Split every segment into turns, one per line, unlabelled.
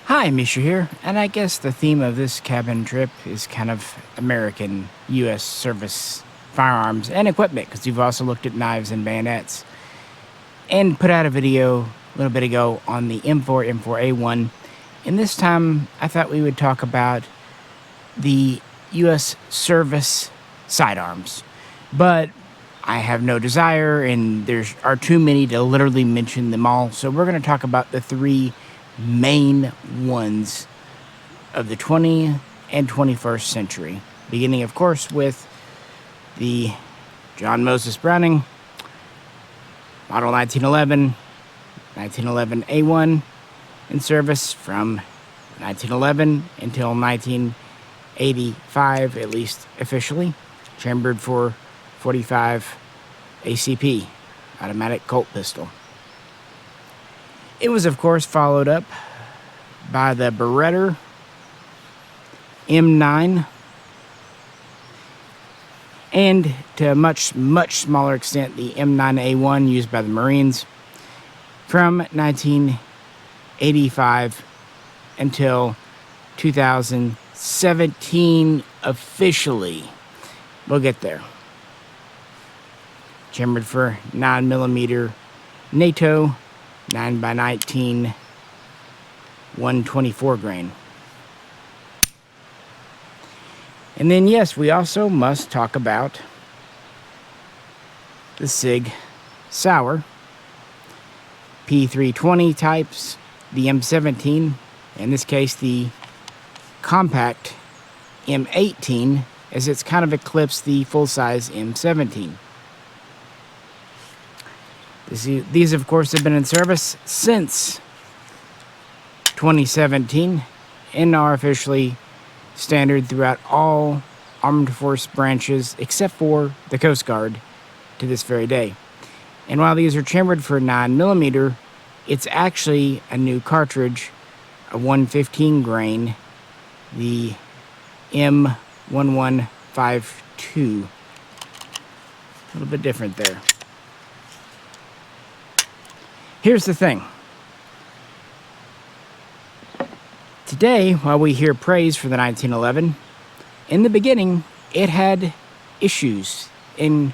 Hi, Misha here, and I guess the theme of this cabin trip is kind of American U.S. service firearms and equipment, because you've also looked at knives and bayonets. And put out a video a little bit ago on the M1911A1, and this time I thought we would talk about the U.S. service sidearms. But I have no desire, and there are too many to literally mention them all, so we're going to talk about the three main ones of the 20th and 21st century, beginning of course with the John Moses Browning model 1911 1911A1 in service from 1911 until 1985, at least officially, chambered for 45 ACP automatic Colt pistol. It was, of course, followed up by the Beretta M9, and to a much smaller extent, the M19A1 used by the Marines from 1985 until 2017 officially. We'll get there. Chambered for 9mm NATO 9x19 124 grain. And then yes, we also must talk about the SIG-Sauer P320 types, the M17, in this case the compact M18, as it's kind of eclipsed the full-size M17. These, of course, have been in service since 2017 and are officially standard throughout all armed force branches except for the Coast Guard to this very day. And while these are chambered for 9mm, it's actually a new cartridge, a 115 grain, the M1912. A little bit different there. Here's the thing. Today, while we hear praise for the 1911, in the beginning, it had issues in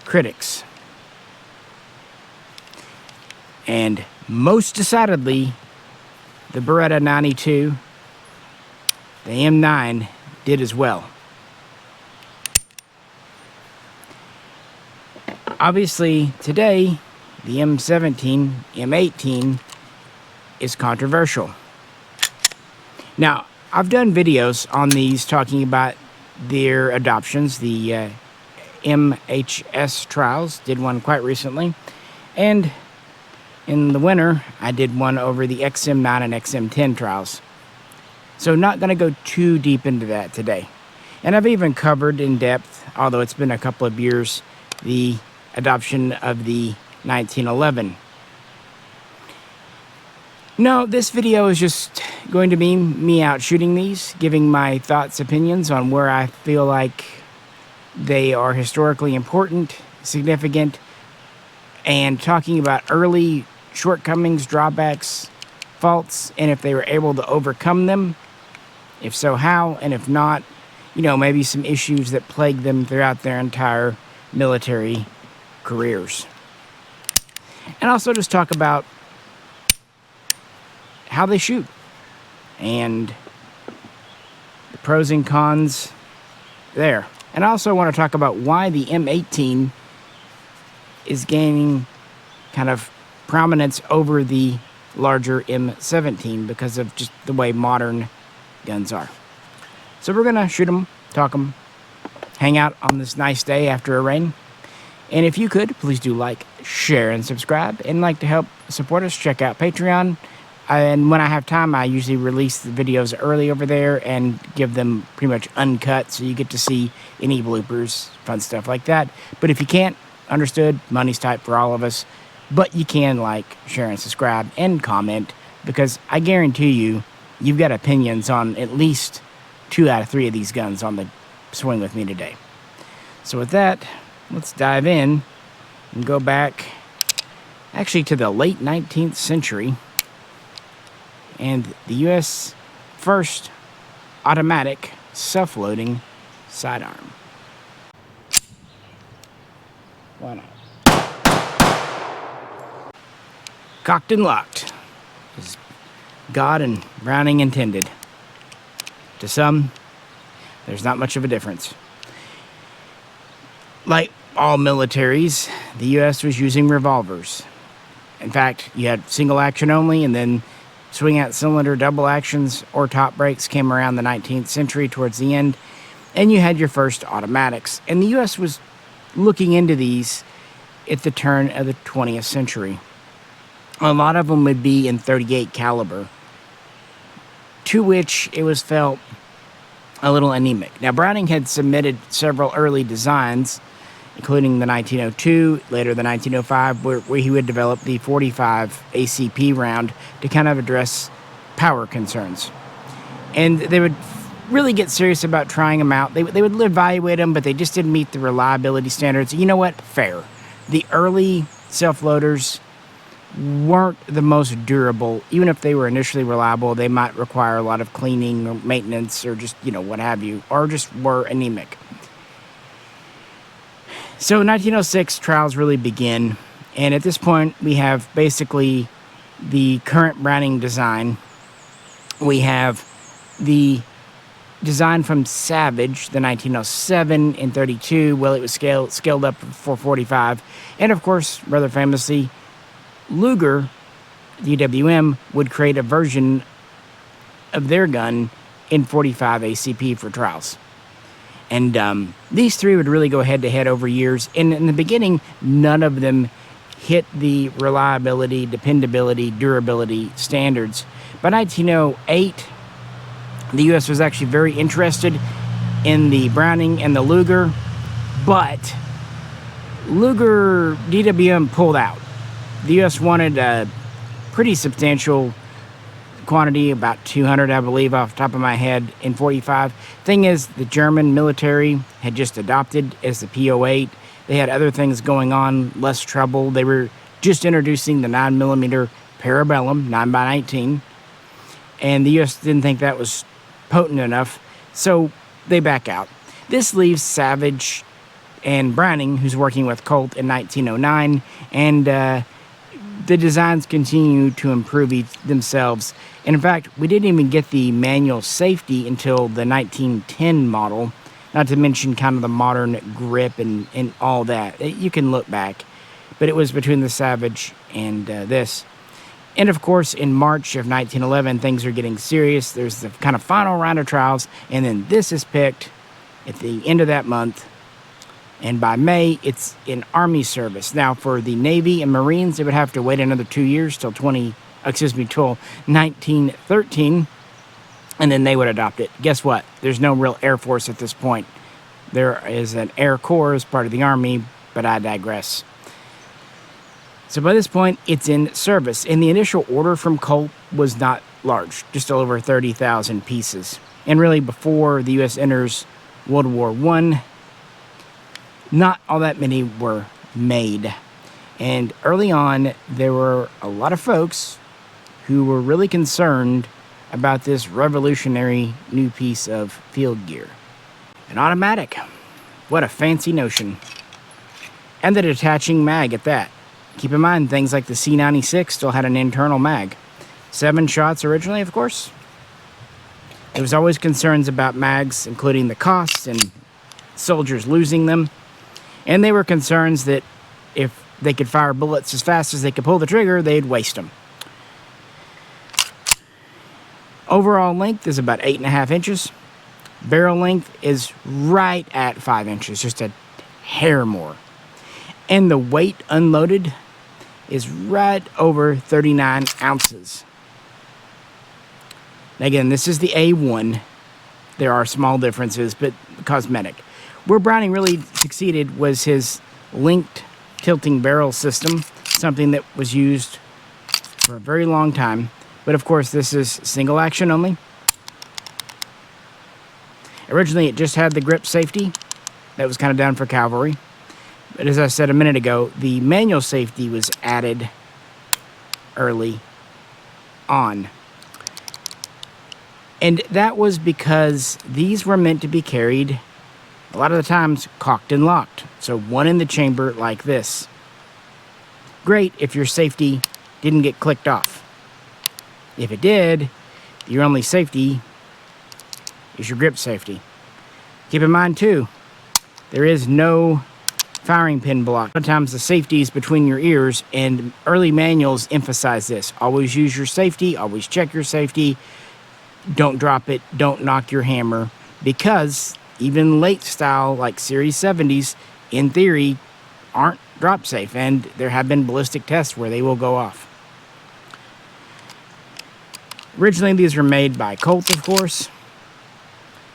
critics. And most decidedly, the Beretta 92, the M9, did as well. Obviously, today, the M17, M18 is controversial. Now, I've done videos on these talking about their adoptions. The MHS trials, did one quite recently. And in the winter, I did one over the XM9 and XM10 trials. So not going to go too deep into that today. And I've even covered in depth, although it's been a couple of years, the adoption of the 1911. No, this video is just going to be me out shooting these, giving my thoughts, opinions on where I feel like they are historically important, significant, and talking about early shortcomings, drawbacks, faults, and if they were able to overcome them. If so, how, and if not, maybe some issues that plague them throughout their entire military careers. And also just talk about how they shoot and the pros and cons there. And I also want to talk about why the M18 is gaining kind of prominence over the larger M17 because of just the way modern guns are. So we're going to shoot them, talk them, hang out on this nice day after a rain. And if you could, please do like, share, and subscribe. And like to help support us, check out Patreon. And when I have time, I usually release the videos early over there and give them pretty much uncut, so you get to see any bloopers, fun stuff like that. But if you can't, understood, money's tight for all of us. But you can like, share, and subscribe, and comment, because I guarantee you, you've got opinions on at least 2 out of 3 of these guns on the swing with me today. So with that, let's dive in and go back actually to the late 19th century and the U.S. first automatic self-loading sidearm. Why not? Cocked and locked, as God and Browning intended. To some, there's not much of a difference. Like all militaries, the U.S. was using revolvers. In fact, you had single action only, and then swing out cylinder double actions or top brakes came around the 19th century towards the end, and you had your first automatics. And the U.S. was looking into these at the turn of the 20th century. A lot of them would be in .38 caliber, to which it was felt a little anemic. Now, Browning had submitted several early designs, including the 1902, later the 1905, where he would develop the .45 ACP round to kind of address power concerns. And they would really get serious about trying them out. They would evaluate them, but they just didn't meet the reliability standards. You know what? Fair. The early self-loaders weren't the most durable. Even if they were initially reliable, they might require a lot of cleaning or maintenance or just, what have you, or just were anemic. So in 1906, trials really begin, and at this point, we have basically the current Browning design. We have the design from Savage, the 1907 and .32. Well, it was scaled up for .45, and of course, rather famously, Luger, the UWM, would create a version of their gun in .45 ACP for trials. And these three would really go head-to-head over years. And in the beginning, none of them hit the reliability, dependability, durability standards. By 1908, the U.S. was actually very interested in the Browning and the Luger, but Luger DWM pulled out. The U.S. wanted a pretty substantial quantity, about 200, I believe, off the top of my head, in .45. Thing is, the German military had just adopted as the P08. They had other things going on, less trouble. They were just introducing the 9mm Parabellum 9x19, and the U.S. didn't think that was potent enough, so they back out. This leaves Savage and Browning, who's working with Colt in 1909, and the designs continue to improve themselves. And in fact, we didn't even get the manual safety until the 1910 model, not to mention kind of the modern grip and all that. You can look back, but it was between the Savage and this. And of course, in March of 1911, things are getting serious. There's the kind of final round of trials, and then this is picked at the end of that month. And by May, it's in Army service. Now, for the Navy and Marines, they would have to wait another 2 years till 1913, and then they would adopt it. Guess what? There's no real Air Force at this point. There is an Air Corps as part of the Army, but I digress. So by this point, it's in service. And the initial order from Colt was not large, just over 30,000 pieces. And really, before the U.S. enters World War I, not all that many were made. And early on, there were a lot of folks who were really concerned about this revolutionary new piece of field gear. An automatic. What a fancy notion. And the detaching mag at that. Keep in mind, things like the C96 still had an internal mag. 7 shots originally, of course. There was always concerns about mags, including the costs and soldiers losing them. And they were concerns that if they could fire bullets as fast as they could pull the trigger, they'd waste them. Overall length is about 8.5 inches. Barrel length is right at 5 inches, just a hair more. And the weight unloaded is right over 39 ounces. Again, this is the A1. There are small differences, but cosmetic. Where Browning really succeeded was his linked tilting barrel system, something that was used for a very long time. But of course, this is single action only. Originally, it just had the grip safety. That was kind of down for cavalry. But as I said a minute ago, the manual safety was added early on. And that was because these were meant to be carried, a lot of the times, cocked and locked. So one in the chamber like this. Great if your safety didn't get clicked off. If it did, your only safety is your grip safety. Keep in mind too, there is no firing pin block. Sometimes the safety is between your ears, and early manuals emphasize this. Always use your safety, always check your safety. Don't drop it, don't knock your hammer, because even late style like Series 70s, in theory, aren't drop safe, and there have been ballistic tests where they will go off. Originally, these were made by Colt, of course.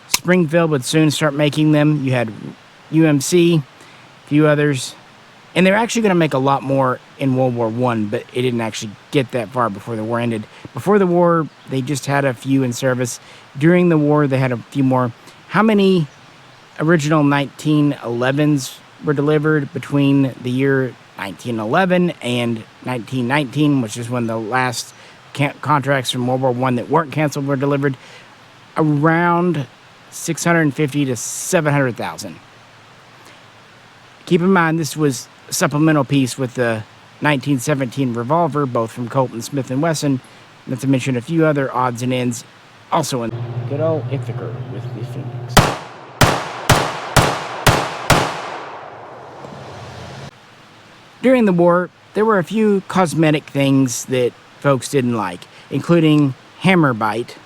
Springfield would soon start making them. You had UMC, a few others, and they're actually going to make a lot more in World War I, but it didn't actually get that far before the war ended. Before the war, they just had a few in service. During the war, they had a few more. How many original 1911s were delivered between the year 1911 and 1919, which is when the last contracts from World War I that weren't canceled were delivered? Around 650 to 700,000. Keep in mind, this was a supplemental piece with the 1917 revolver, both from Colt and Smith & Wesson, not to mention a few other odds and ends, also in good old Ithaca with the Phoenix. During the war, there were a few cosmetic things that folks didn't like, including hammer bite.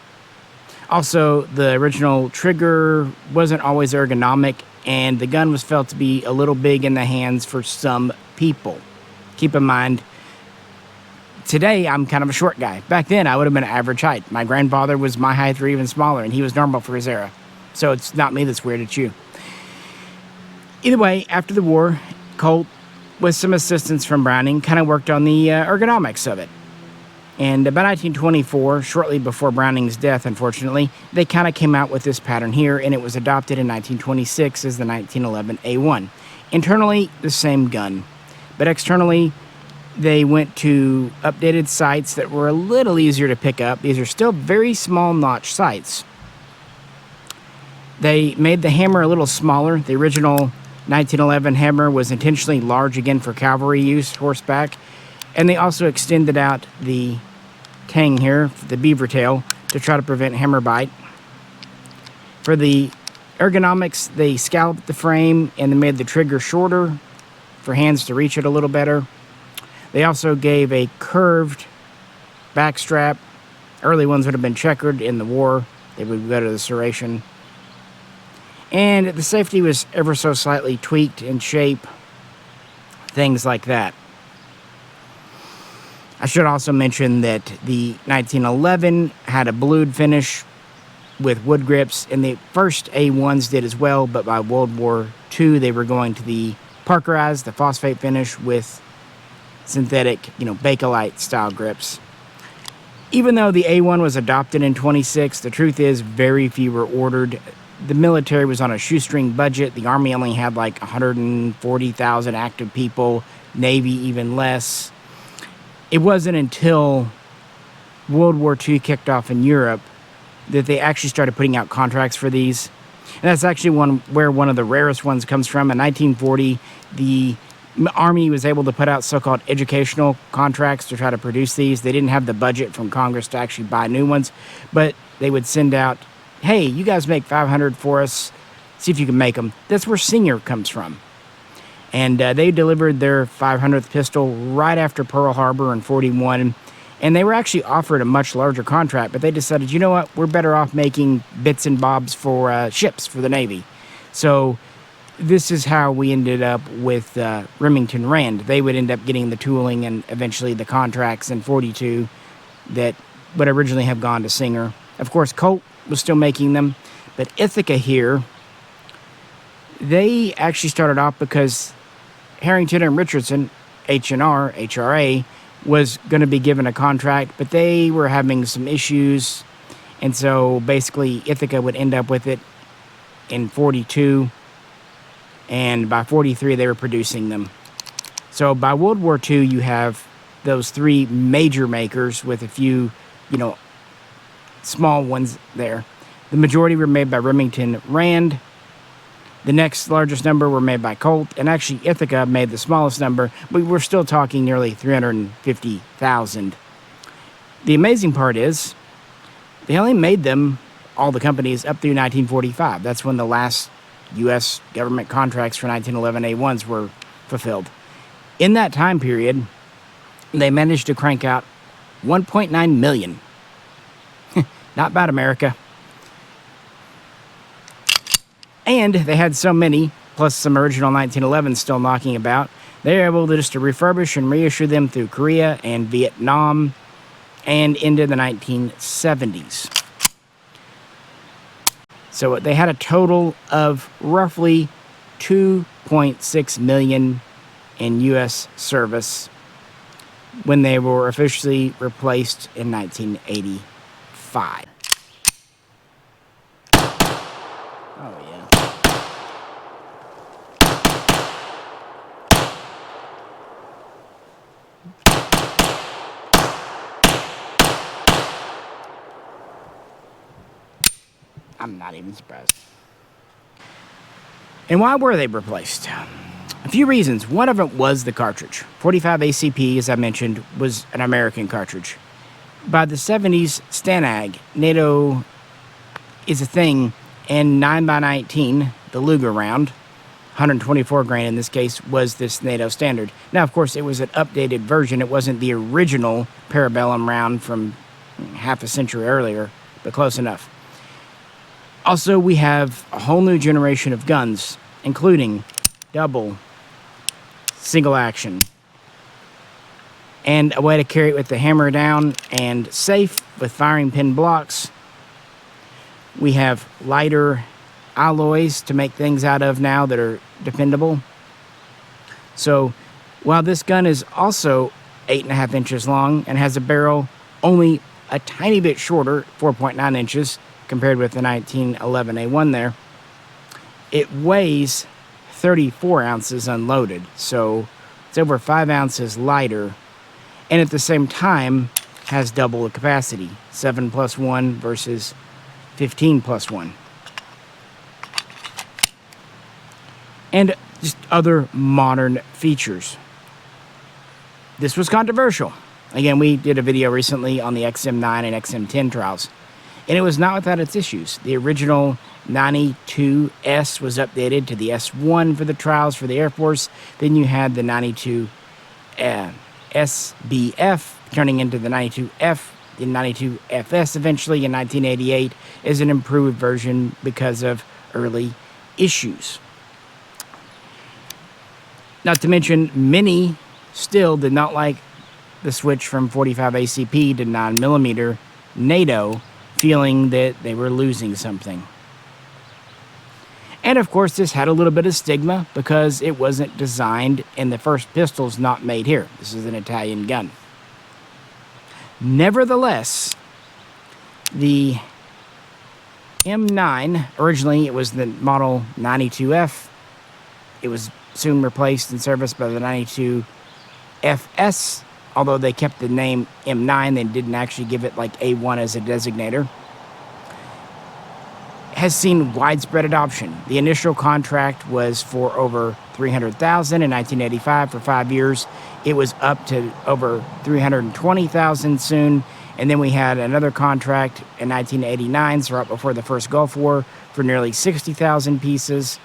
Also, the original trigger wasn't always ergonomic, and the gun was felt to be a little big in the hands for some people. Keep in mind, today I'm kind of a short guy. Back then, I would have been average height. My grandfather was my height or even smaller, and he was normal for his era. So it's not me that's weird, it's you. Either way, after the war, Colt, with some assistance from Browning, kind of worked on the ergonomics of it. And about 1924, shortly before Browning's death, unfortunately, they kind of came out with this pattern here, and it was adopted in 1926 as the 1911A1. Internally, the same gun, but externally, they went to updated sights that were a little easier to pick up. These are still very small notch sights. They made the hammer a little smaller. The original 1911 hammer was intentionally large again for cavalry use, horseback, and they also extended out the tang here, the beaver tail, to try to prevent hammer bite. For the ergonomics, they scalloped the frame and they made the trigger shorter for hands to reach it a little better. They also gave a curved back strap. Early ones would have been checkered. In the war, they would go to the serration. And the safety was ever so slightly tweaked in shape, things like that. I should also mention that the 1911 had a blued finish with wood grips, and the first A1s did as well, but by World War II, they were going to the Parkerized, the phosphate finish with synthetic, Bakelite style grips. Even though the A1 was adopted in 26, the truth is very few were ordered. The military was on a shoestring budget. The Army only had like 140,000 active people, Navy even less. It wasn't until World War II kicked off in Europe that they actually started putting out contracts for these. And that's actually where one of the rarest ones comes from. In 1940, the Army was able to put out so-called educational contracts to try to produce these. They didn't have the budget from Congress to actually buy new ones, but they would send out, hey, you guys make 500 for us, see if you can make them. That's where Singer comes from. And they delivered their 500th pistol right after Pearl Harbor in 41. And they were actually offered a much larger contract, but they decided, you know what, we're better off making bits and bobs for ships for the Navy. So this is how we ended up with Remington Rand. They would end up getting the tooling and eventually the contracts in 42 that would originally have gone to Singer. Of course, Colt was still making them, but Ithaca here, they actually started off because Harrington and Richardson, H&R, HRA, was going to be given a contract, but they were having some issues, and so basically Ithaca would end up with it in 42, and by 43 they were producing them. So by World War II, you have those three major makers with a few, small ones there. The majority were made by Remington Rand. The next largest number were made by Colt, and actually Ithaca made the smallest number, but we're still talking nearly 350,000. The amazing part is, they only made them, all the companies, up through 1945. That's when the last U.S. government contracts for 1911A1s were fulfilled. In that time period, they managed to crank out 1.9 million. Not bad, America. And they had so many, plus some original 1911s still knocking about, they were able to just to refurbish and reissue them through Korea and Vietnam and into the 1970s. So they had a total of roughly 2.6 million in U.S. service when they were officially replaced in 1985. Oh, yeah. I'm not even surprised. And why were they replaced? A few reasons. One of it was the cartridge. 45 ACP, as I mentioned, was an American cartridge. By the 70s, Stanag, NATO is a thing, and 9x19, the Luger round, 124 grain in this case, was this NATO standard. Now, of course, it was an updated version. It wasn't the original Parabellum round from half a century earlier, but close enough. Also, we have a whole new generation of guns, including double, single action, and a way to carry it with the hammer down and safe with firing pin blocks. We have lighter alloys to make things out of now that are dependable. So while this gun is also 8.5 inches long and has a barrel only a tiny bit shorter, 4.9 inches, compared with the 1911A1 there, it weighs 34 ounces unloaded, so it's over 5 ounces lighter, and at the same time has double the capacity, 7+1 versus 15+1. And just other modern features. This was controversial. Again, we did a video recently on the XM9 and XM10 trials, and it was not without its issues. The original 92S was updated to the S1 for the trials for the Air Force. Then you had the 92 SBF turning into the 92F, the 92FS eventually in 1988 is an improved version because of early issues. Not to mention, many still did not like the switch from 45 ACP to 9mm NATO, feeling that they were losing something. And of course, this had a little bit of stigma because it wasn't designed, and the first pistol's not made here. This is an Italian gun. Nevertheless, the M9, originally it was the model 92F. It was soon replaced in service by the 92FS, although they kept the name M9, they didn't actually give it like A1 as a designator, has seen widespread adoption. The initial contract was for over $300,000 in 1985 for 5 years. It was up to over $320,000 soon, and then we had another contract in 1989, so right before the first Gulf War, for nearly 60,000 pieces.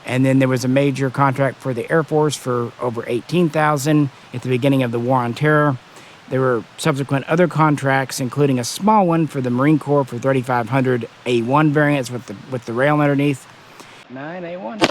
And then there was a major contract for the Air Force for over 18,000 at the beginning of the War on Terror. There were subsequent other contracts, including a small one for the Marine Corps for 3,500 A1 variants with the rail underneath. 9 A1.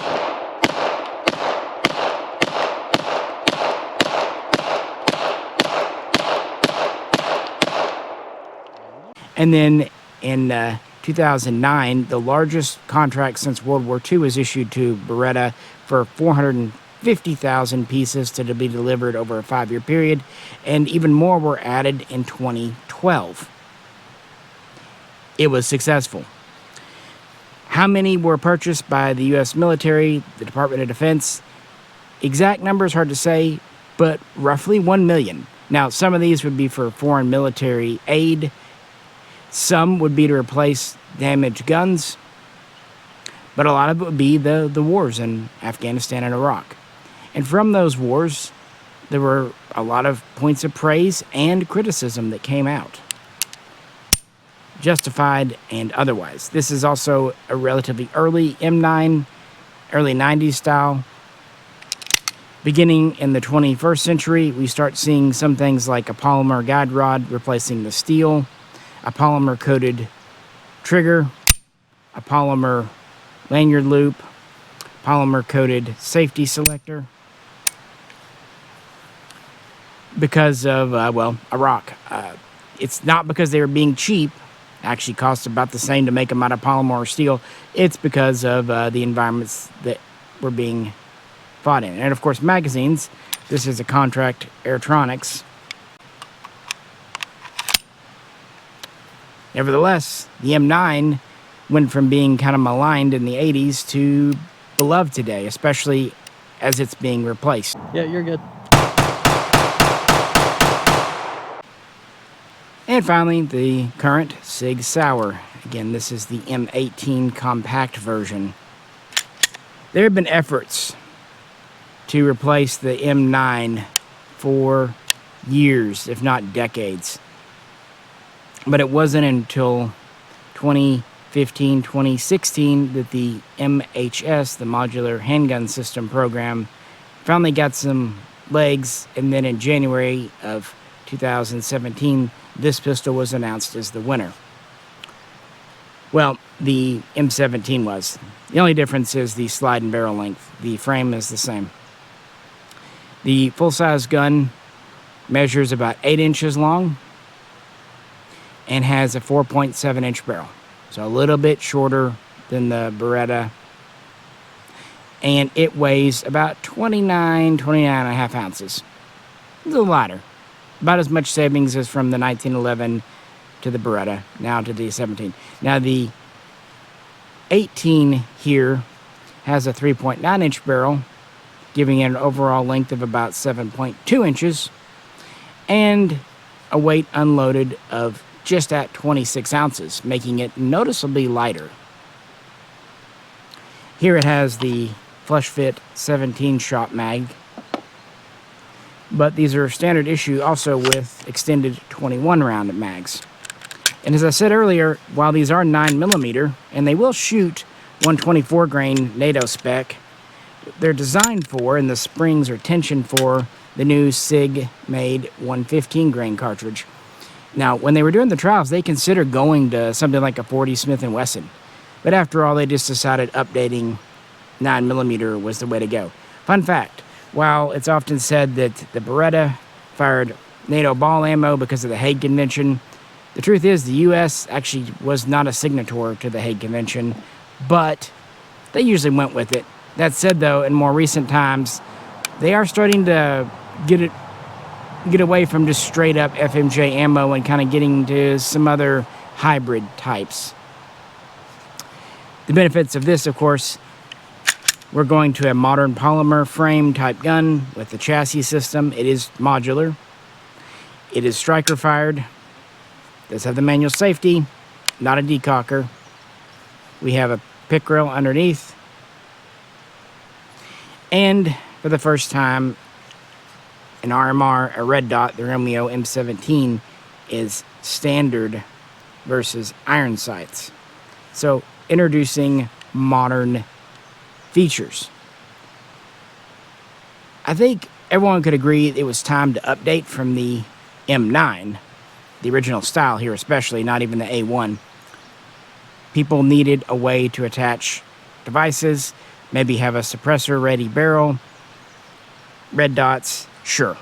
And then in 2009, the largest contract since World War II was issued to Beretta for 450,000 pieces to be delivered over a 5-year period, and even more were added in 2012. It was successful. How many were purchased by the U.S. military, the Department of Defense? Exact numbers hard to say, but roughly 1 million. Now, some of these would be for foreign military aid. Some would be to replace damaged guns, but a lot of it would be the wars in Afghanistan and Iraq. And from those wars, there were a lot of points of praise and criticism that came out, justified and otherwise. This is also a relatively early M9, early 90s style. Beginning in the 21st century, we start seeing some things like a polymer guide rod replacing the steel, a polymer-coated trigger, a polymer lanyard loop, polymer-coated safety selector, because of, Iraq. It's not because they were being cheap. Actually cost about the same to make them out of polymer or steel. It's because of the environments that were being fought in. And of course, magazines. This is a contract Airtronics. Nevertheless, the M9 went from being kind of maligned in the 80s to beloved today, especially as it's being replaced.
Yeah, you're good.
And finally, the current SIG-Sauer. Again, this is the M18 compact version. There have been efforts to replace the M9 for years, if not decades. But it wasn't until 2015, 2016 that the MHS, the Modular Handgun System program, finally got some legs, and then in January of 2017, this pistol was announced as the winner. Well, the M17 was. The only difference is the slide and barrel length. The frame is the same. The full-size gun measures about 8 inches long and has a 4.7-inch barrel. So a little bit shorter than the Beretta. And it weighs about 29 and a half ounces. A little lighter. About as much savings as from the 1911 to the Beretta, now to the 17. Now the 18 here has a 3.9-inch barrel, giving it an overall length of about 7.2 inches, and a weight unloaded of just at 26 ounces, making it noticeably lighter. Here it has the flush fit 17-shot mag, but these are standard issue also with extended 21-round mags. And as I said earlier, while these are 9mm, and they will shoot 124 grain NATO spec, they're designed for, and the springs are tensioned for, the new SIG-made 115 grain cartridge. Now, when they were doing the trials, they considered going to something like a 40 Smith & Wesson. But after all, they just decided updating 9mm was the way to go. Fun fact, while it's often said that the Beretta fired NATO ball ammo because of the Hague Convention, the truth is the U.S. actually was not a signatory to the Hague Convention, but they usually went with it. That said, though, in more recent times, they are starting to get away from just straight up FMJ ammo and kind of getting to some other hybrid types. The benefits of this, of course, we're going to a modern polymer frame type gun with the chassis system. It is modular. It is striker fired. Does have the manual safety, not a decocker. We have a pick rail underneath. And for the first time, an RMR, a red dot, the Romeo M17 is standard versus iron sights. So introducing modern features. I think everyone could agree it was time to update from the M9, the original style here especially, not even the A1. People needed a way to attach devices, maybe have a suppressor-ready barrel, red dots, sure.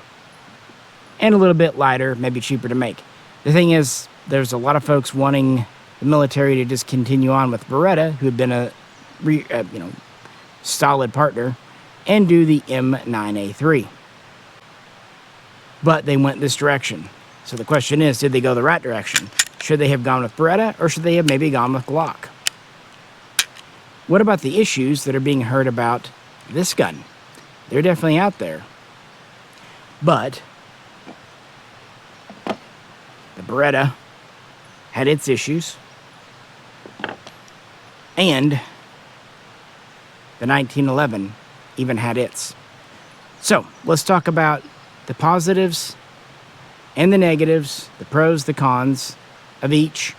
And a little bit lighter, maybe cheaper to make. The thing is, there's a lot of folks wanting the military to just continue on with Beretta, who had been a solid partner, and do the M9A3. But they went this direction. So the question is, did they go the right direction? Should they have gone with Beretta, or should they have maybe gone with Glock? What about the issues that are being heard about this gun? They're definitely out there. But the Beretta had its issues. And the 1911 even had its. So let's talk about the positives and the negatives, the pros, the cons of each.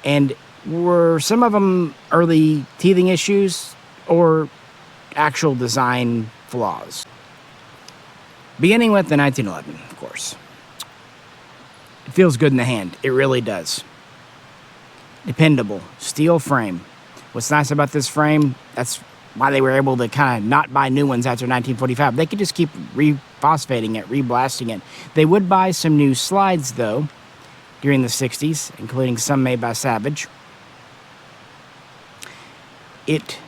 And were some of them early teething issues or actual design flaws? Beginning with the 1911, of course. It feels good in the hand. It really does. Dependable. Steel frame. What's nice about this frame, that's why they were able to kind of not buy new ones after 1945. They could just keep rephosphating it, reblasting it. They would buy some new slides, though, during the 60s, including some made by Savage. It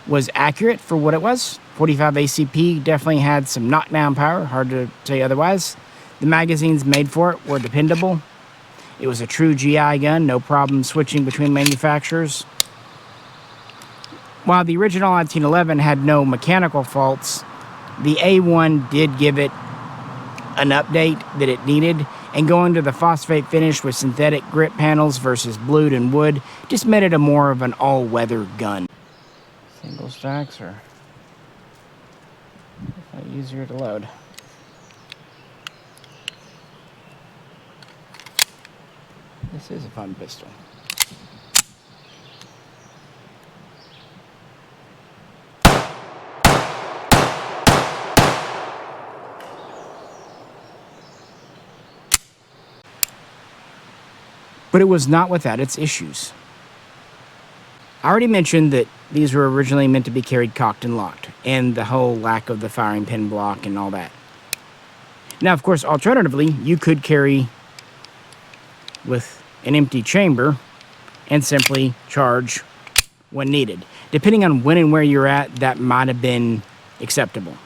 was accurate for what it was. 45 ACP definitely had some knockdown power, hard to say otherwise. The magazines made for it were dependable. It was a true GI gun, no problem switching between manufacturers. While the original 1911 had no mechanical faults, the A1 did give it an update that it needed, and going to the phosphate finish with synthetic grip panels versus blued and wood just made it a more of an all-weather gun. Single stacks are definitely easier to load. This is a fun pistol. But it was not without its issues. I already mentioned that these were originally meant to be carried cocked and locked, and the whole lack of the firing pin block and all that. Now, of course, alternatively, you could carry with an empty chamber and simply charge when needed. Depending on when and where you're at, that might have been acceptable.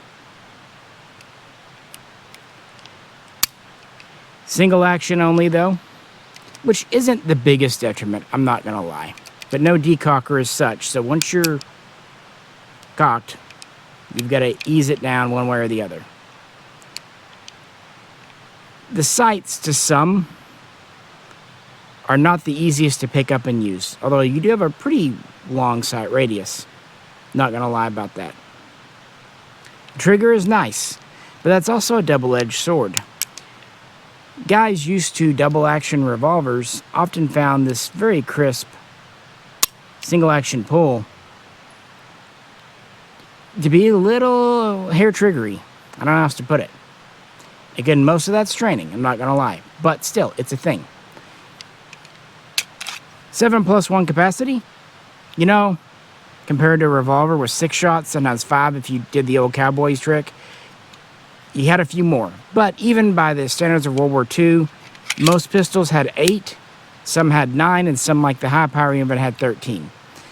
Single action only, though, which isn't the biggest detriment, I'm not going to lie. But no decocker as such, so once you're cocked, you've got to ease it down one way or the other. The sights, to some, are not the easiest to pick up and use, although you do have a pretty long sight radius. Not going to lie about that. The trigger is nice, but that's also a double-edged sword. Guys used to double-action revolvers often found this very crisp single-action pull to be a little hair-triggery. I don't know how else to put it. Again, most of that's training, I'm not going to lie. But still, it's a thing. 7+1 capacity, you know, compared to a revolver with 6 shots, sometimes 5 if you did the old cowboys trick, you had a few more. But even by the standards of World War II, most pistols had 8, some had 9, and some, like the high power even, had 13.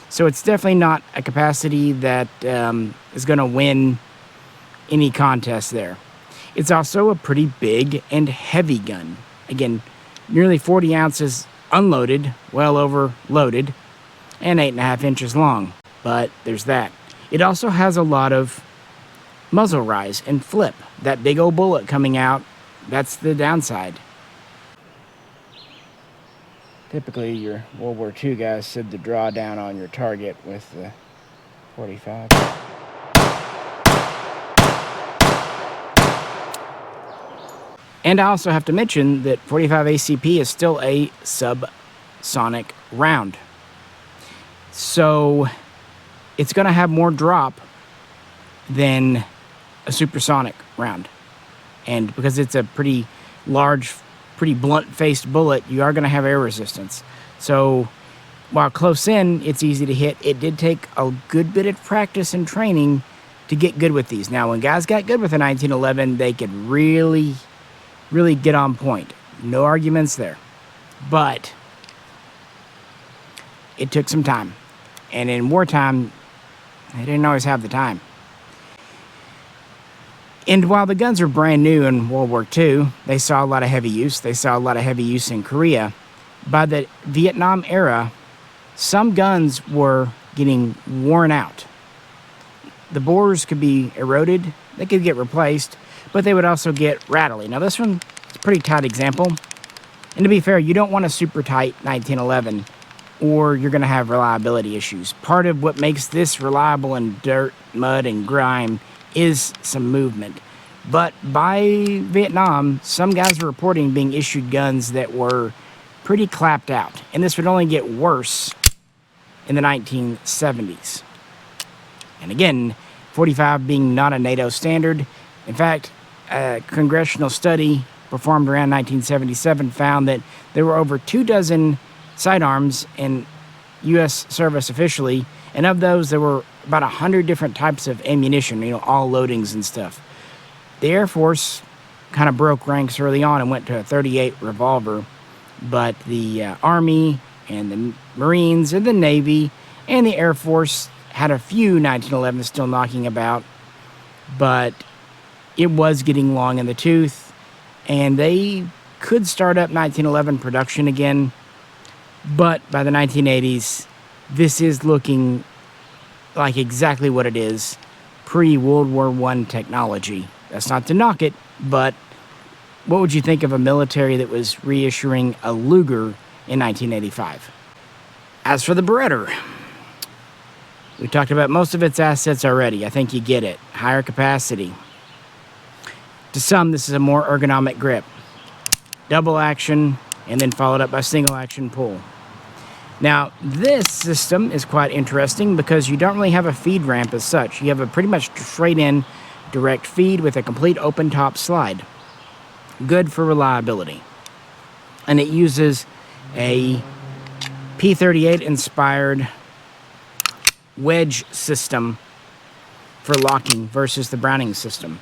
So it's definitely not a capacity that is going to win any contest there. It's also a pretty big and heavy gun. Again, nearly 40 ounces unloaded, well over loaded, and 8.5 inches long. But there's that. It also has a lot of muzzle rise and flip. That big old bullet coming out, that's the downside. Typically, your World War II guys said to draw down on your target with the 45. And I also have to mention that 45 ACP is still a subsonic round. So it's going to have more drop than a supersonic round. And because it's a pretty large, pretty blunt-faced bullet, you are going to have air resistance. So while close in, it's easy to hit. It did take a good bit of practice and training to get good with these. Now, when guys got good with the 1911, they could really get on point. No arguments there. But it took some time. And in wartime, they didn't always have the time. And while the guns were brand new in World War II, they saw a lot of heavy use. They saw a lot of heavy use in Korea. By the Vietnam era, some guns were getting worn out. The bores could be eroded. They could get replaced, but they would also get rattly. Now this one is a pretty tight example. And to be fair, you don't want a super tight 1911, or you're going to have reliability issues. Part of what makes this reliable in dirt, mud, and grime is some movement. But by Vietnam, some guys were reporting being issued guns that were pretty clapped out. And this would only get worse in the 1970s. And again, 45 being not a NATO standard. In fact, a congressional study performed around 1977 found that there were over 24 sidearms in U.S. service officially, and of those, there were about 100 different types of ammunition, all loadings and stuff. The Air Force kind of broke ranks early on and went to a .38 revolver, but the Army and the Marines and the Navy and the Air Force had a few 1911s still knocking about, but it was getting long in the tooth, and they could start up 1911 production again, but by the 1980s, this is looking like exactly what it is, pre-World War I technology. That's not to knock it, but what would you think of a military that was reissuing a Luger in 1985? As for the Beretta, we talked about most of its assets already. I think you get it. Higher capacity. To some, this is a more ergonomic grip. Double action, and then followed up by single action pull. Now, this system is quite interesting because you don't really have a feed ramp as such. You have a pretty much straight in direct feed with a complete open top slide. Good for reliability. And it uses a P-38 inspired wedge system for locking versus the Browning system.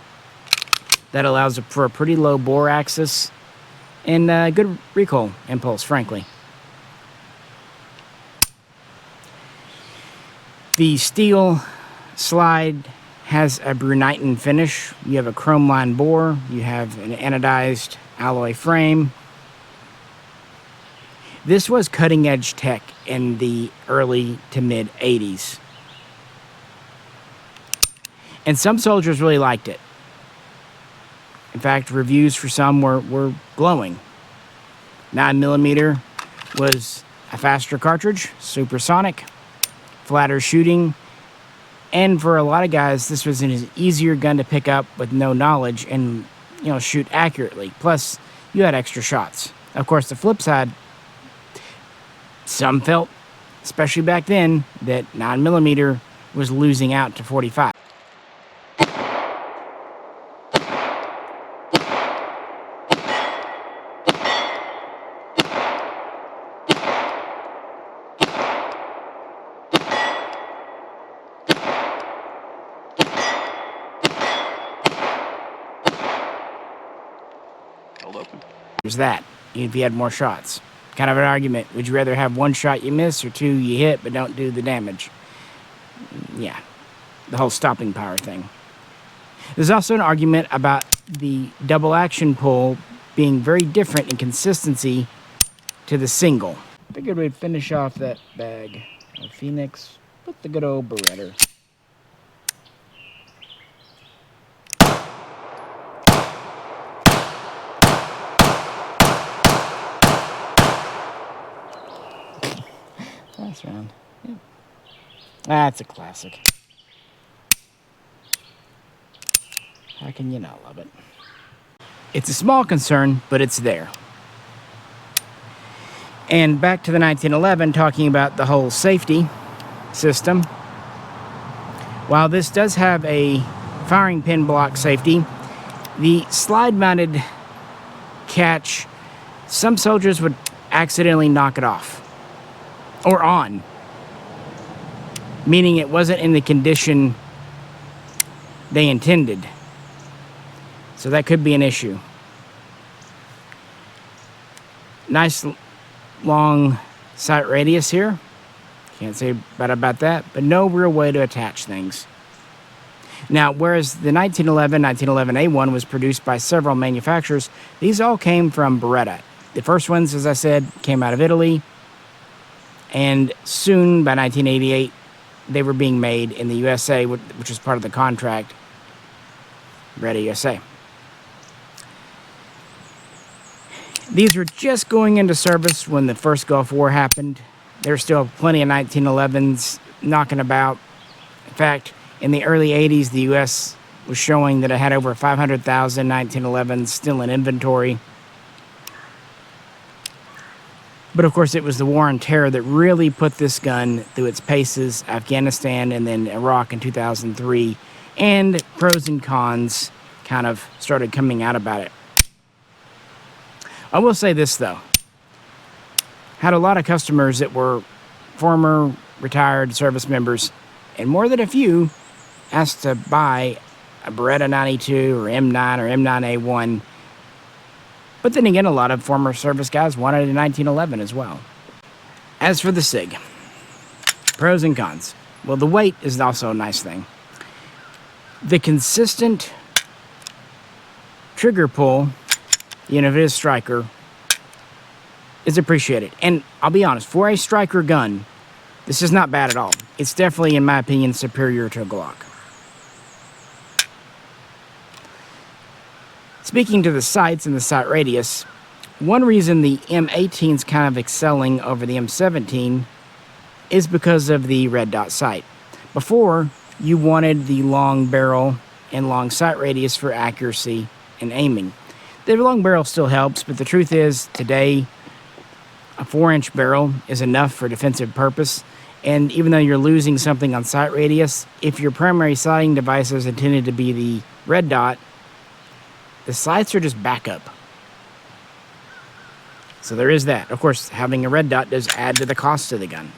That allows for a pretty low bore axis and good recoil impulse, frankly. The steel slide has a Bruniton finish. You have a chrome line bore. You have an anodized alloy frame. This was cutting edge tech in the early to mid 80s. And some soldiers really liked it. In fact, reviews for some were glowing. 9mm was a faster cartridge, supersonic, flatter shooting, and for a lot of guys, this was an easier gun to pick up with no knowledge and, shoot accurately. Plus, you had extra shots. Of course, the flip side, some felt, especially back then, that 9mm was losing out to 45. There's that, if you had more shots. Kind of an argument. Would you rather have one shot you miss or two you hit but don't do the damage? Yeah, the whole stopping power thing. There's also an argument about the double action pull being very different in consistency to the single. Figured we'd finish off that bag of Phoenix with the good old Beretta. Last round. Yeah. That's a classic. How can you not love it? It's a small concern, but it's there. And back to the 1911, talking about the whole safety system. While this does have a firing pin block safety, the slide-mounted catch, some soldiers would accidentally knock it off. Or on, meaning it wasn't in the condition they intended. So that could be an issue. Nice long sight radius here. Can't say bad about that, but no real way to attach things. Now, whereas the 1911A1 was produced by several manufacturers, these all came from Beretta. The first ones, as I said, came out of Italy. And soon, by 1988, they were being made in the USA, which was part of the contract, Beretta USA. These were just going into service when the first Gulf War happened. There's still plenty of 1911s knocking about. In fact, in the early 80s, the U.S. was showing that it had over 500,000 1911s still in inventory. But of course, it was the war on terror that really put this gun through its paces, Afghanistan and then Iraq in 2003. And pros and cons kind of started coming out about it. I will say this, though. Had a lot of customers that were former retired service members, and more than a few asked to buy a Beretta 92 or M9 or M1911A1. But then again, a lot of former service guys wanted a 1911 as well. As for the SIG, pros and cons. Well, the weight is also a nice thing. The consistent trigger pull, even if it is striker, is appreciated. And I'll be honest, for a striker gun, this is not bad at all. It's definitely, in my opinion, superior to a Glock. Speaking to the sights and the sight radius, one reason the M18 is kind of excelling over the M17 is because of the red dot sight. Before, you wanted the long barrel and long sight radius for accuracy and aiming. The long barrel still helps, but the truth is, today, a 4-inch barrel is enough for defensive purpose. And even though you're losing something on sight radius, if your primary sighting device is intended to be the red dot, the sights are just backup. So there is that. Of course, having a red dot does add to the cost of the gun.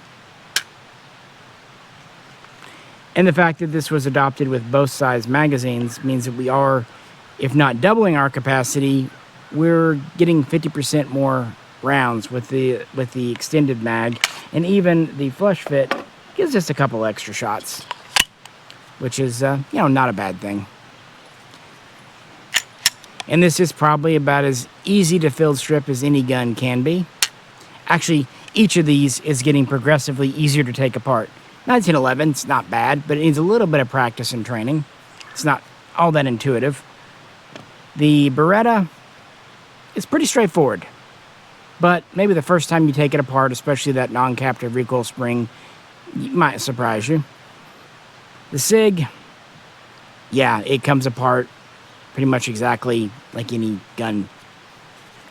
And the fact that this was adopted with both size magazines means that we are, if not doubling our capacity, we're getting 50% more rounds with the extended mag, and even the flush fit gives us a couple extra shots, which is not a bad thing. And this is probably about as easy to field strip as any gun can be. Actually, each of these is getting progressively easier to take apart. 1911, it's not bad, but it needs a little bit of practice and training. It's not all that intuitive. The Beretta is pretty straightforward, but maybe the first time you take it apart, especially that non-captive recoil spring, it might surprise you. The SIG, yeah, it comes apart pretty much exactly like any gun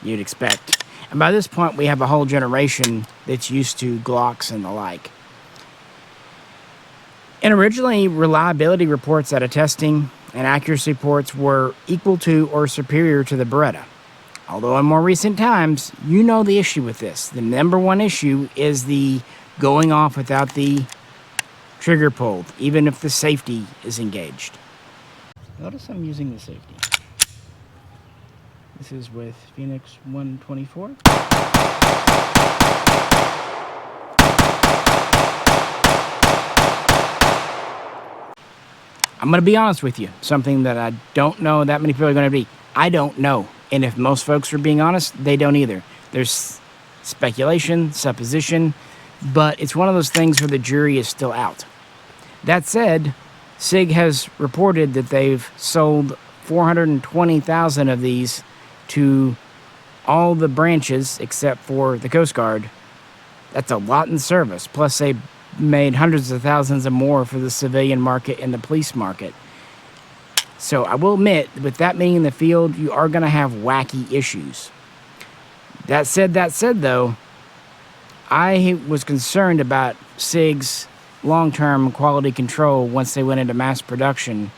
you'd expect. And by this point, we have a whole generation that's used to Glocks and the like. And originally, reliability reports out of testing and accuracy reports were equal to or superior to the Beretta. Although in more recent times, you know the issue with this. The number one issue is the going off without the trigger pulled, even if the safety is engaged. Notice I'm using the safety. This is with Phoenix 124. I'm going to be honest with you. Something that I don't know that many people are going to be. I don't know. And if most folks are being honest, they don't either. There's speculation, supposition, but it's one of those things where the jury is still out. That said, SIG has reported that they've sold 420,000 of these to all the branches except for the Coast Guard. That's a lot in service. Plus, they made hundreds of thousands of more for the civilian market and the police market. So I will admit, with that being in the field, you are going to have wacky issues. That said, though, I was concerned about SIG's long-term quality control once they went into mass production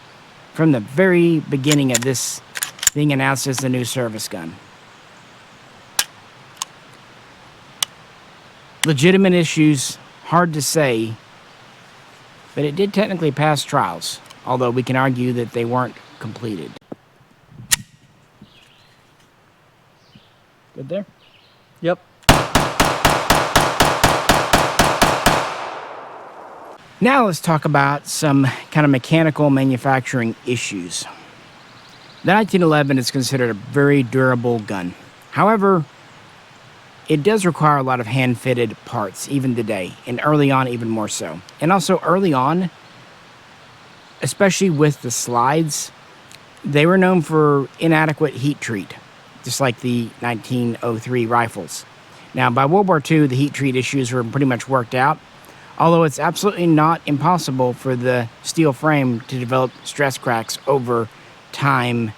from the very beginning of this being announced as the new service gun. Legitimate issues, hard to say, but it did technically pass trials, although we can argue that they weren't completed. Good there?
Yep.
Now let's talk about some kind of mechanical manufacturing issues. The 1911 is considered a very durable gun. However, it does require a lot of hand-fitted parts, even today, and early on even more so. And also early on, especially with the slides, they were known for inadequate heat treat. just like the 1903 rifles. Now, by World War II, the heat treat issues were pretty much worked out, although it's absolutely not impossible for the steel frame to develop stress cracks over time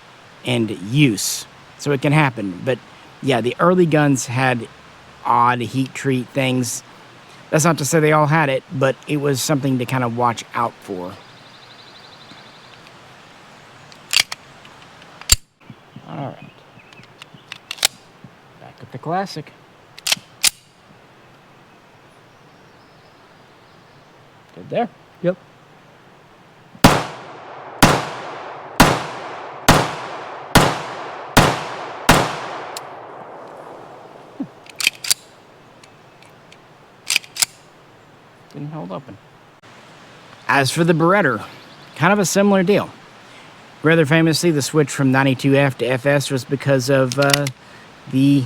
and use. So it can happen. But yeah, the early guns had odd heat treat things. That's not to say they all had it, but it was something to kind of watch out for. All right. Back at the classic. Good there?
Yep.
Didn't hold open. As for the Beretta, kind of a similar deal. Rather famously, the switch from 92F to FS was because of the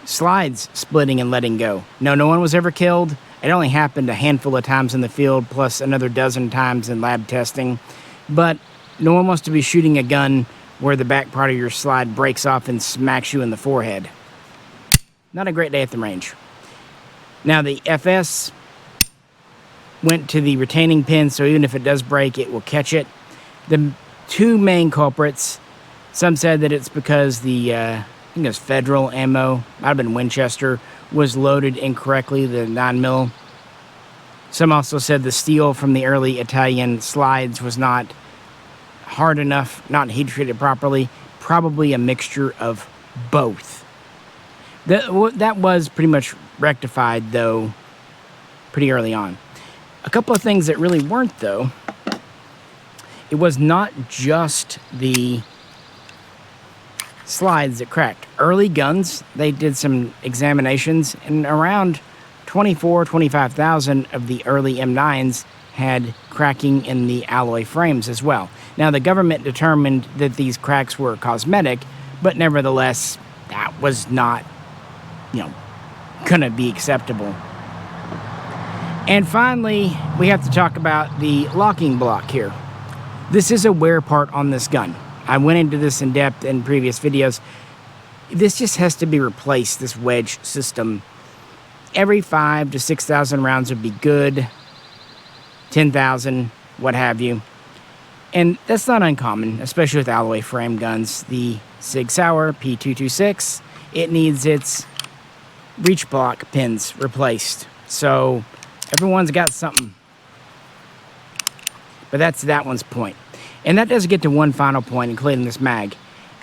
slides splitting and letting go. No one was ever killed. It only happened a handful of times in the field, plus another dozen times in lab testing. But no one wants to be shooting a gun where the back part of your slide breaks off and smacks you in the forehead. Not a great day at the range. Now, the FS went to the retaining pin, so even if it does break, it will catch it. The two main culprits, some said that it's because the, I think it was Federal ammo, might have been Winchester, was loaded incorrectly, the 9mm. Some also said the steel from the early Italian slides was not hard enough, not heat treated properly, probably a mixture of both. That was pretty much rectified, though, pretty early on. A couple of things that really weren't, though. It was not just the slides that cracked. Early guns, they did some examinations, and around 25,000 of the early M9s had cracking in the alloy frames as well. Now, the government determined that these cracks were cosmetic, but nevertheless, that was not, gonna be acceptable. And finally, we have to talk about the locking block here. This is a wear part on this gun. I went into this in depth in previous videos. This just has to be replaced, this wedge system. Every 5,000 to 6,000 rounds would be good. 10,000, what have you. And that's not uncommon, especially with alloy frame guns. The SIG-Sauer P226, it needs its breech block pins replaced. So everyone's got something. But that's that one's point. And that does get to one final point, including this mag.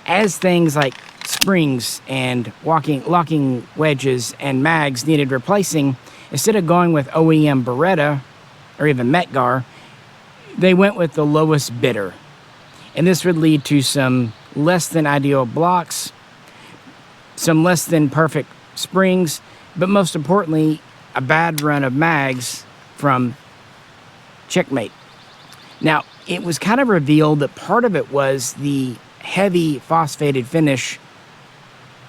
As things like springs and locking wedges and mags needed replacing, instead of going with OEM Beretta or even Metgar, they went with the lowest bidder. And this would lead to some less than ideal blocks, some less than perfect springs, but most importantly, a bad run of mags from Checkmate. Now, it was kind of revealed that part of it was the heavy phosphated finish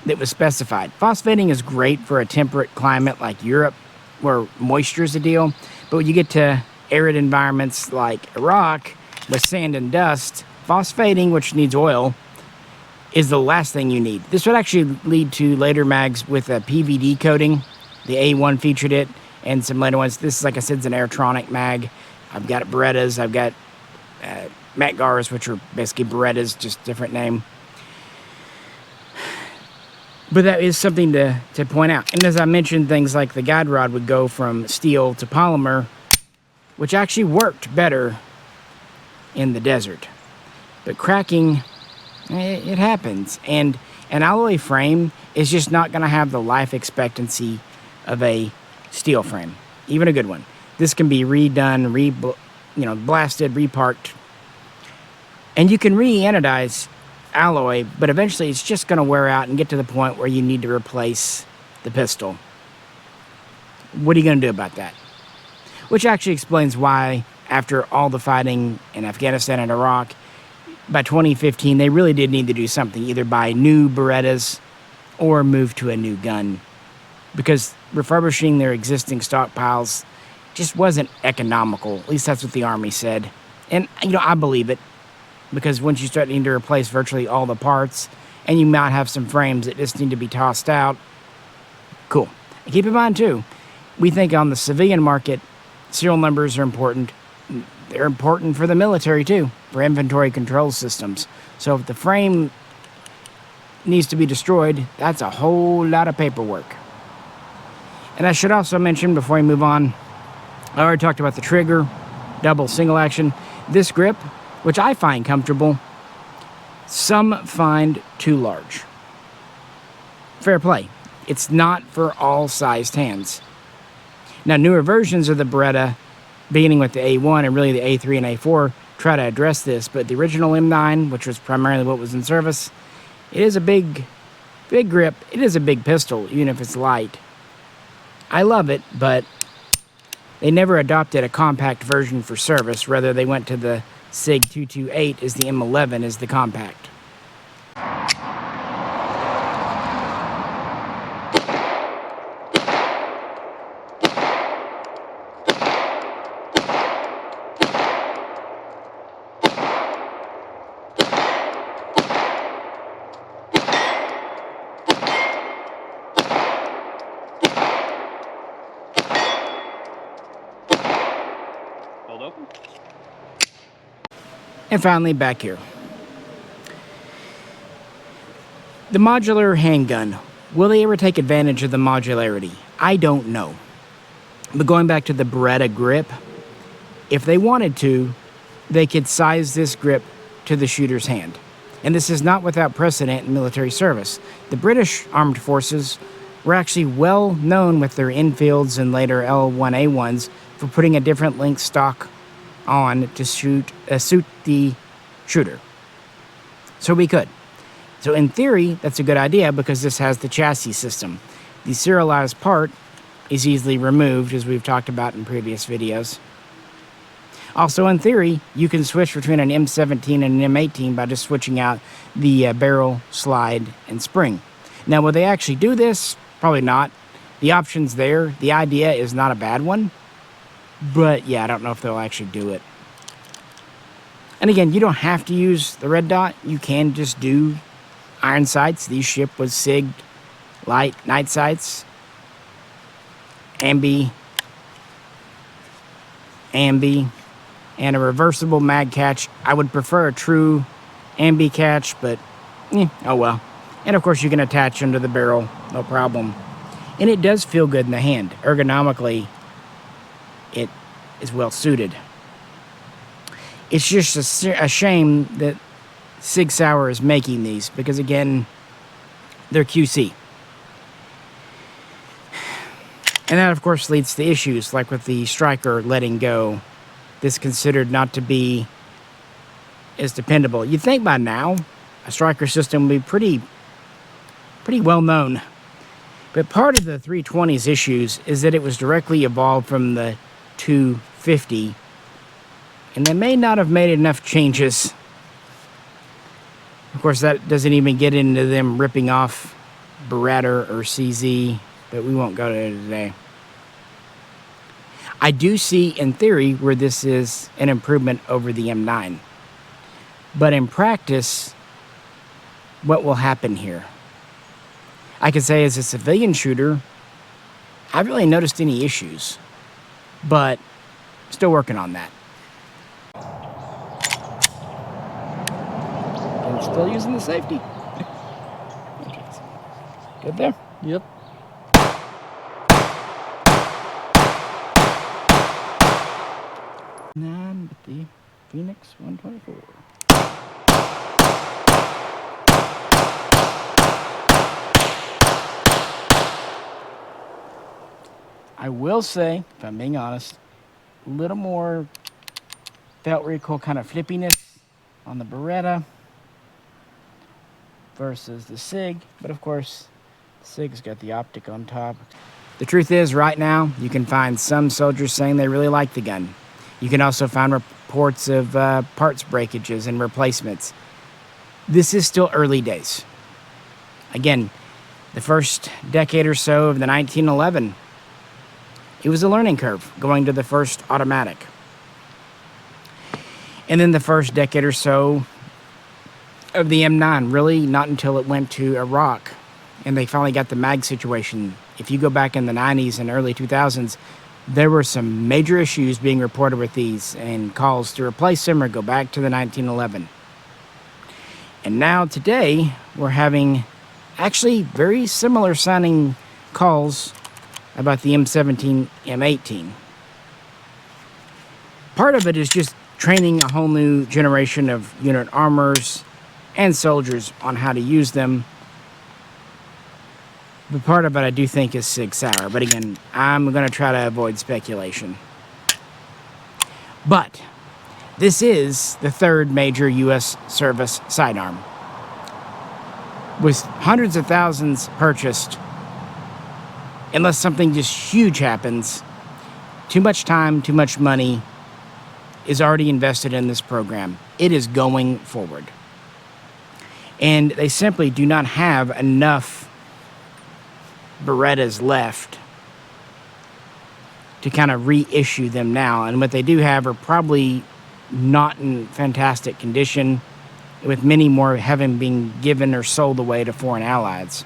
that was specified. Phosphating is great for a temperate climate like Europe, where moisture is a deal, but when you get to arid environments like Iraq, with sand and dust, phosphating, which needs oil, is the last thing you need. This would actually lead to later mags with a PVD coating. The A1 featured it, and some later ones. This, like I said, is an Airtronic mag. I've got Berettas, I've got Metgars, which are basically Berettas, just different name. But that is something to point out. And as I mentioned, things like the guide rod would go from steel to polymer, which actually worked better in the desert. But cracking, it happens. And an alloy frame is just not going to have the life expectancy of a steel frame, even a good one. This can be redone, blasted, reparked. And you can re-anodize alloy, but eventually it's just going to wear out and get to the point where you need to replace the pistol. What are you going to do about that? Which actually explains why, after all the fighting in Afghanistan and Iraq, by 2015, they really did need to do something, either buy new Berettas or move to a new gun, because refurbishing their existing stockpiles just wasn't economical. At least that's what the Army said. And, I believe it, because once you start needing to replace virtually all the parts and you might have some frames that just need to be tossed out. Cool. And keep in mind, too, we think on the civilian market, serial numbers are important. They're important for the military, too, for inventory control systems. So if the frame needs to be destroyed, that's a whole lot of paperwork. And I should also mention, before we move on, I already talked about the trigger, double single action. This grip, which I find comfortable, some find too large. Fair play. It's not for all sized hands. Now, newer versions of the Beretta, beginning with the A1 and really the A3 and A4, try to address this, but the original M9, which was primarily what was in service, it is a big grip. It is a big pistol, even if it's light. I love it, but they never adopted a compact version for service. Rather, they went to the SIG-228 as the M11 as the compact.
Open.
And finally, back here. The modular handgun. Will they ever take advantage of the modularity? I don't know. But going back to the Beretta grip, if they wanted to, they could size this grip to the shooter's hand. And this is not without precedent in military service. The British armed forces were actually well known with their Enfields and later L1A1s for putting a different length stock on to suit the shooter. So we could. So in theory, that's a good idea because this has the chassis system. The serialized part is easily removed, as we've talked about in previous videos. Also, in theory, you can switch between an M17 and an M18 by just switching out the barrel, slide, and spring. Now, will they actually do this? Probably not. The option's there. The idea is not a bad one. But, yeah, I don't know if they'll actually do it. And again, you don't have to use the red dot. You can just do iron sights. These ship with SIG light night sights. Ambi, and a reversible mag catch. I would prefer a true ambi catch, but oh well. And of course you can attach under the barrel, no problem. And it does feel good in the hand. Ergonomically, it is well suited. It's just a shame that SIG-Sauer is making these because, again, they're QC. And that, of course, leads to issues like with the striker letting go. This considered not to be as dependable. You'd think by now a striker system would be pretty well known. But part of the 320's issues is that it was directly evolved from the 250, and they may not have made enough changes. Of course, that doesn't even get into them ripping off Beretta or CZ, but we won't go to it today. I do see, in theory, where this is an improvement over the M9. But in practice, what will happen here? I could say as a civilian shooter, I haven't really noticed any issues, but still working on that. And still using the safety. Good there?
Yep.
Nine with the Phoenix 124. I will say, if I'm being honest, a little more felt recoil kind of flippiness on the Beretta versus the SIG, but of course, the SIG's got the optic on top. The truth is, right now, you can find some soldiers saying they really like the gun. You can also find reports of parts breakages and replacements. This is still early days. Again, the first decade or so of the 1911, it was a learning curve going to the first automatic. And then the first decade or so of the M9, really not until it went to Iraq and they finally got the mag situation. If you go back in the 90s and early 2000s, there were some major issues being reported with these and calls to replace them or go back to the 1911. And now today, we're having actually very similar sounding calls about the M17, M18. Part of it is just training a whole new generation of unit armors and soldiers on how to use them. But part of it I do think is SIG-Sauer. But again, I'm going to try to avoid speculation. But this is the third major U.S. service sidearm, with hundreds of thousands purchased. Unless something just huge happens, too much time, too much money is already invested in this program. It is going forward. And they simply do not have enough Berettas left to kind of reissue them now. And what they do have are probably not in fantastic condition, with many more having been given or sold away to foreign allies.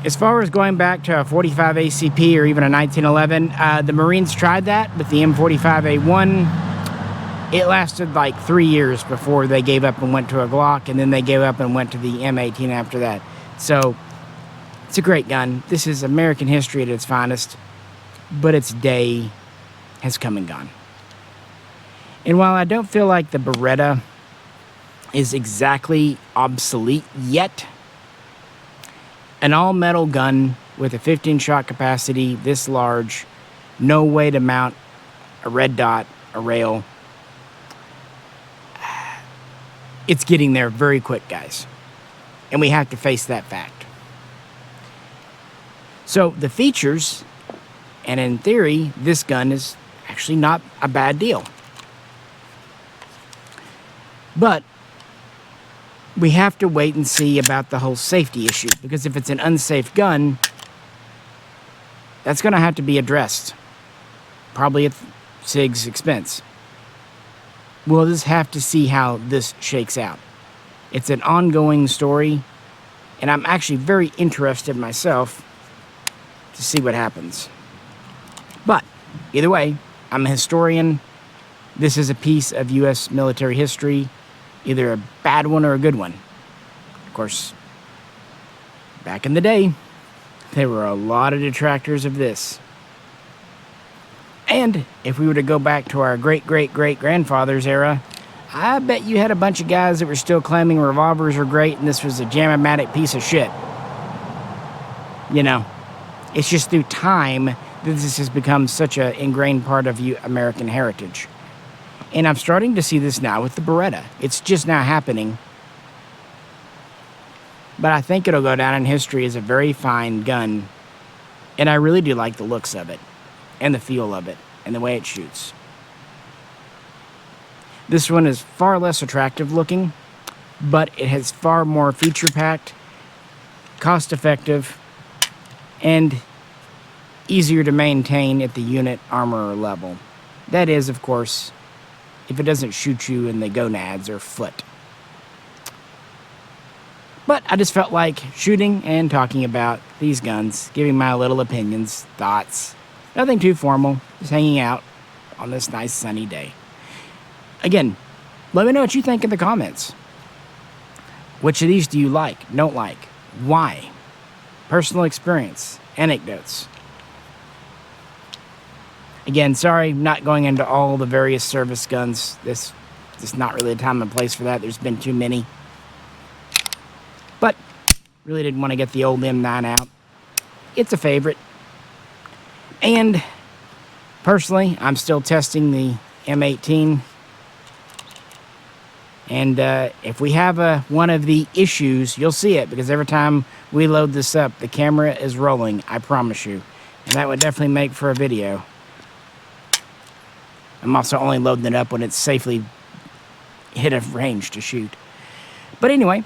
As far as going back to a 45 ACP or even a 1911, the Marines tried that with the M45A1. It lasted like 3 years before they gave up and went to a Glock, and then they gave up and went to the M18 after that. So it's a great gun. This is American history at its finest, but its day has come and gone. And while I don't feel like the Beretta is exactly obsolete yet, an all-metal gun with a 15-shot capacity this large, no way to mount a red dot, a rail, it's getting there very quick, guys. And we have to face that fact. So the features, and in theory, this gun is actually not a bad deal. But we have to wait and see about the whole safety issue, because if it's an unsafe gun, that's going to have to be addressed, probably at SIG's expense. We'll just have to see how this shakes out. It's an ongoing story, and I'm actually very interested myself to see what happens. But either way, I'm a historian. This is a piece of U.S. military history, either a bad one or a good one. Of course, back in the day, there were a lot of detractors of this. And if we were to go back to our great-great-great-grandfather's era, I bet you had a bunch of guys that were still claiming revolvers were great and this was a jam-o-matic piece of shit. You know, it's just through time that this has become such an ingrained part of American heritage. And I'm starting to see this now with the Beretta. It's just now happening. But I think it'll go down in history as a very fine gun. And I really do like the looks of it, and the feel of it, and the way it shoots. This one is far less attractive looking, but it has far more feature-packed, cost-effective, and easier to maintain at the unit armor level. That is, of course, if it doesn't shoot you in the gonads or foot. But I just felt like shooting and talking about these guns, giving my little opinions, thoughts. Nothing too formal, just hanging out on this nice sunny day. Again, let me know what you think in the comments. Which of these do you like, don't like? Why? Personal experience, anecdotes. Again, sorry, not going into all the various service guns. This is not really a time and place for that. There's been too many. But really didn't want to get the old M9 out. It's a favorite. And personally, I'm still testing the M18. And if we have one of the issues, you'll see it, because every time we load this up, the camera is rolling, I promise you. And that would definitely make for a video. I'm also only loading it up when it's safely hit a range to shoot. But anyway,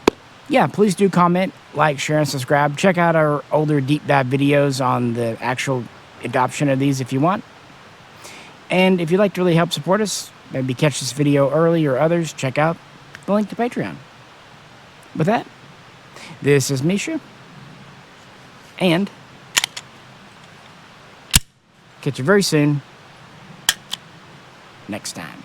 yeah, please do comment, like, share, and subscribe. Check out our older deep dive videos on the actual adoption of these if you want. And if you'd like to really help support us, maybe catch this video early or others, check out the link to Patreon. With that, this is Misha, and catch you very soon next time.